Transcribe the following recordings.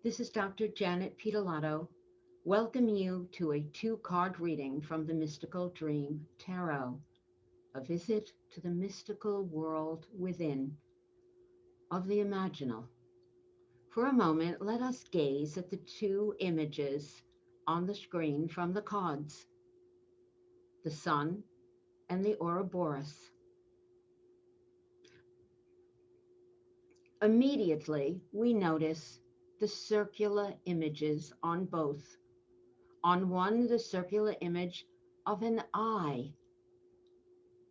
This is Dr. Janet Piedilato. Welcome you to a two-card reading from the Mystical Dream Tarot, a visit to the mystical world within of the imaginal. For a moment, let us gaze at the two images on the screen from the cards, the sun and the Ouroboros. Immediately, we notice the circular images on both. On one, the circular image of an eye,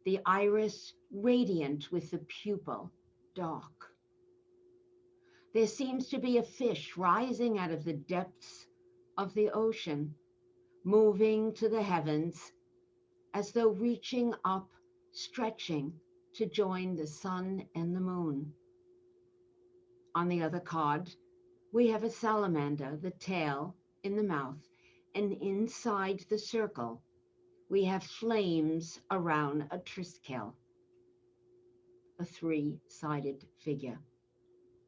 the iris radiant with the pupil dark. There seems to be a fish rising out of the depths of the ocean, moving to the heavens as though reaching up, stretching to join the sun and the moon. On the other card, we have a salamander, the tail in the mouth, and inside the circle, we have flames around a triskel, a three-sided figure.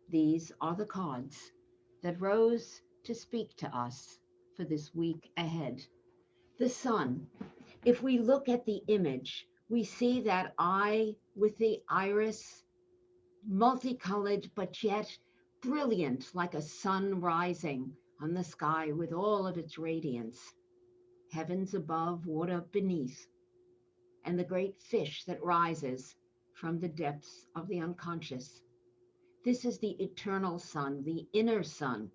These are the cards that rose to speak to us for this week ahead. The sun. If we look at the image, we see that eye with the iris, multicolored but yet brilliant like a sun rising on the sky with all of its radiance. Heavens above, water beneath, and the great fish that rises from the depths of the unconscious. This is the eternal sun, the inner sun,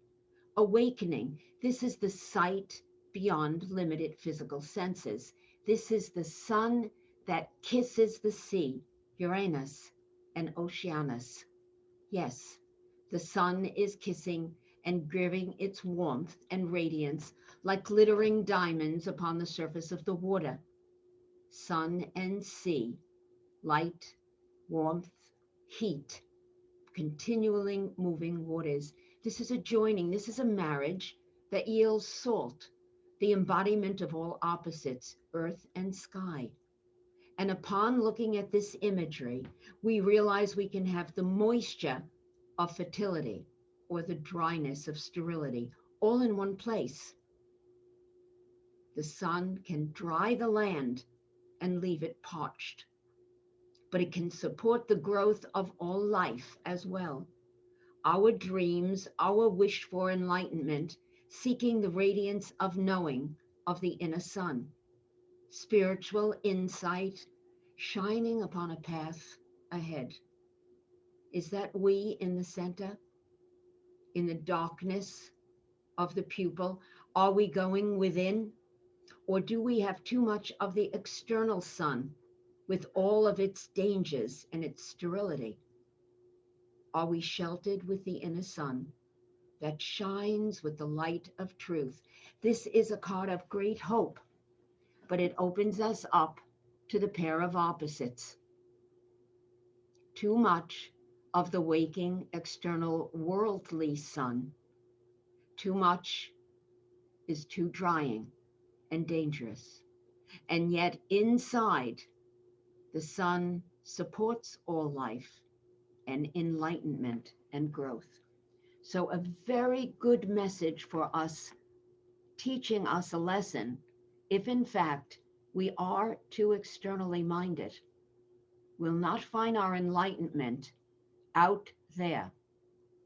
awakening. This is the sight beyond limited physical senses. This is the sun that kisses the sea, Uranus and Oceanus. Yes, the sun is kissing and giving its warmth and radiance like glittering diamonds upon the surface of the water. Sun and sea, light, warmth, heat, continually moving waters. This is a joining, this is a marriage that yields salt, the embodiment of all opposites, earth and sky. And upon looking at this imagery, we realize we can have the moisture of fertility or the dryness of sterility all in one place. The sun can dry the land and leave it parched, but it can support the growth of all life as well. Our dreams, our wish for enlightenment, seeking the radiance of knowing of the inner sun, spiritual insight shining upon a path ahead. Is that we in the center, in the darkness of the pupil? Are we going within? Or do we have too much of the external sun with all of its dangers and its sterility? Are we sheltered with the inner sun that shines with the light of truth? This is a card of great hope, but it opens us up to the pair of opposites. Too much of the waking external worldly sun, too much is too drying and dangerous. And yet inside, the sun supports all life and enlightenment and growth. So a very good message for us, teaching us a lesson, if in fact we are too externally minded. We'll not find our enlightenment out there.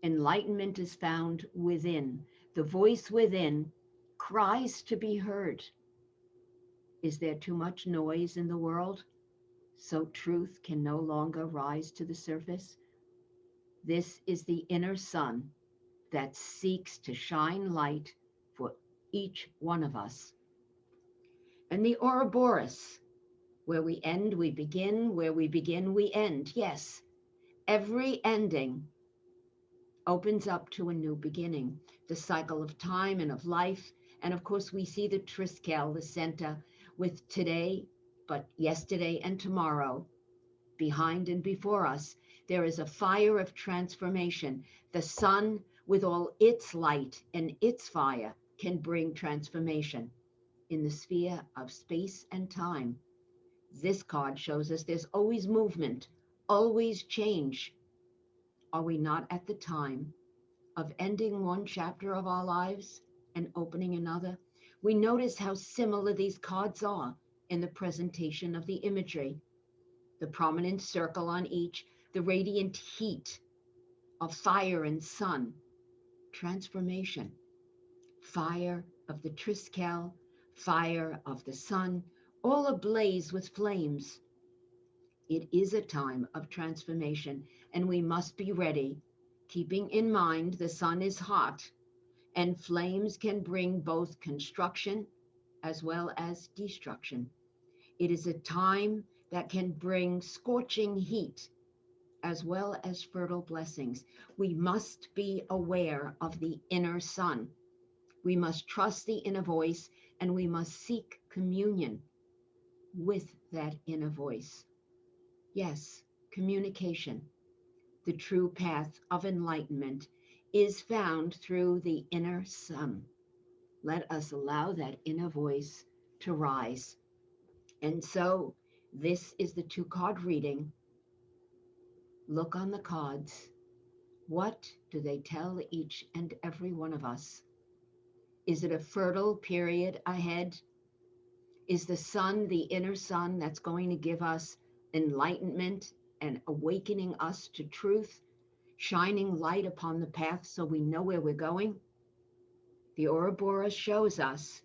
Enlightenment is found within. The voice within cries to be heard. Is there too much noise in the world so truth can no longer rise to the surface? This is the inner sun that seeks to shine light for each one of us. And the Ouroboros, where we end, we begin, where we begin, we end. Yes, every ending opens up to a new beginning, the cycle of time and of life. And of course, we see the triskel, the center, with today, but yesterday and tomorrow, behind and before us. There is a fire of transformation. The sun, with all its light and its fire, can bring transformation in the sphere of space and time. This card shows us there's always movement, always change. Are we not at the time of ending one chapter of our lives and opening another, we notice how similar these cards are in the presentation of the imagery. The prominent circle on each, the radiant heat of fire and sun, transformation, fire of the Triskele, fire of the sun, all ablaze with flames. It is a time of transformation, and we must be ready, keeping in mind the sun is hot, and flames can bring both construction as well as destruction. It is a time that can bring scorching heat as well as fertile blessings. We must be aware of the inner sun. We must trust the inner voice, and we must seek communion with that inner voice. Yes, communication, the true path of enlightenment, is found through the inner sun. Let us allow that inner voice to rise. And so, this is the two-card reading. Look on the cards. What do they tell each and every one of us? Is it a fertile period ahead? Is the sun the inner sun that's going to give us enlightenment and awakening us to truth, shining light upon the path so we know where we're going? The Ouroboros shows us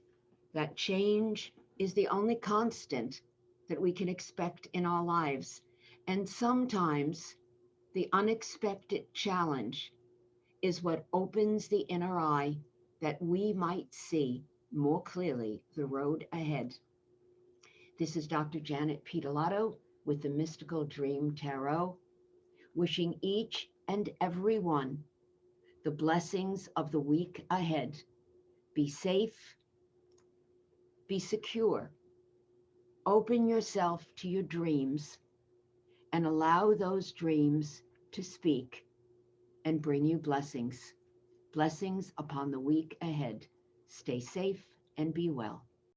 that change is the only constant that we can expect in our lives. And sometimes the unexpected challenge is what opens the inner eye that we might see more clearly the road ahead. This is Dr. Janet Piedilato with the Mystical Dream Tarot, wishing each and every one the blessings of the week ahead. Be safe, be secure, open yourself to your dreams, and allow those dreams to speak and bring you blessings. Blessings upon the week ahead. Stay safe and be well.